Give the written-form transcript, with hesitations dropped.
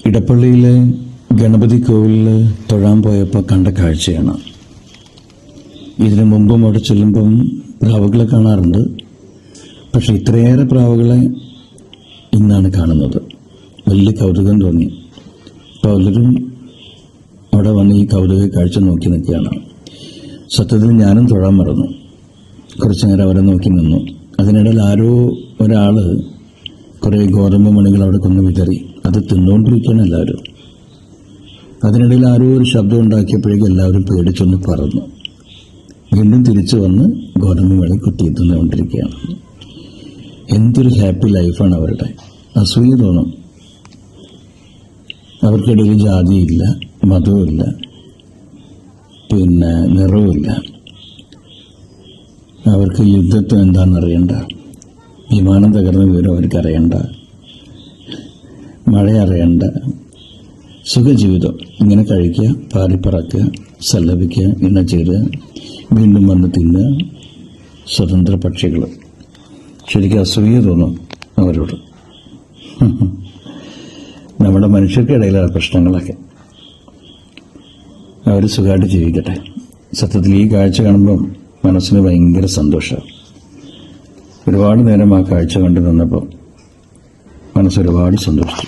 ഇടപ്പള്ളിയിലെ ഗണപതി കോവിലിൽ തൊഴാൻ പോയപ്പോൾ കണ്ട കാഴ്ചയാണ്. ഇതിനു മുമ്പും അവിടെ ചെല്ലുമ്പം പ്രാവുകളെ കാണാറുണ്ട്. പക്ഷെ ഇത്രയേറെ പ്രാവുകളെ ഇന്നാണ് കാണുന്നത്. വലിയ കൗതുകം തോന്നി. പലരും അവിടെ വന്ന് ഈ കൗതുക കാഴ്ച നോക്കി നിൽക്കുകയാണ്. സത്യത്തിൽ ഞാനും തൊഴാൻ മറന്നു. കുറച്ചു നേരം അവരെ നോക്കി നിന്നു. അതിനിടയിൽ ആരോ ഒരാൾ കുറേ ഗോതമ്പ് മണികൾ അവിടെ കൊന്നു വിതറി. അത് തിന്നുകൊണ്ടിരിക്കുകയാണ് എല്ലാവരും. അതിനിടയിൽ ആരോ ഒരു ശബ്ദം ഉണ്ടാക്കിയപ്പോഴേക്കും എല്ലാവരും പേടിച്ചൊന്ന് പറന്നു. വീണ്ടും തിരിച്ചു വന്ന് ഗോതമ്പ് മണി കുത്തി തിന്നുകൊണ്ടിരിക്കുകയാണ്. എന്തൊരു ഹാപ്പി ലൈഫാണ് അവരുടെ. അസൂയ തോന്നും. അവർക്കിടയിൽ ജാതിയില്ല, മതവുമില്ല, പിന്നെ നിറവുമില്ല. അവർക്ക് യുദ്ധത്വം എന്താണെന്ന് അറിയണ്ട, വിമാനം തകർന്ന വിവരം അവർക്കറിയണ്ട, മഴ അറിയണ്ട. സുഖജീവിതം ഇങ്ങനെ കഴിക്കുക, പാറിപ്പറക്കുക, സല്ലപിക്കുക, ഇണ ചേരുക, വീണ്ടും വന്ന് തിന്നുക. സ്വതന്ത്ര പക്ഷികൾ. ശരിക്കും അസൂയ തോന്നും അവരോട്. നമ്മുടെ മനുഷ്യർക്കിടയിലാണ് പ്രശ്നങ്ങളൊക്കെ. അവർ സുഖമായിട്ട് ജീവിക്കട്ടെ. സത്യത്തിൽ ഈ കാഴ്ച കാണുമ്പം മനസ്സിന് ഭയങ്കര സന്തോഷമാണ്. ഒരുപാട് നേരം ആ കാഴ്ച കണ്ടു നിന്നപ്പോൾ മനസ്സൊരുപാട് സന്തോഷിച്ചു.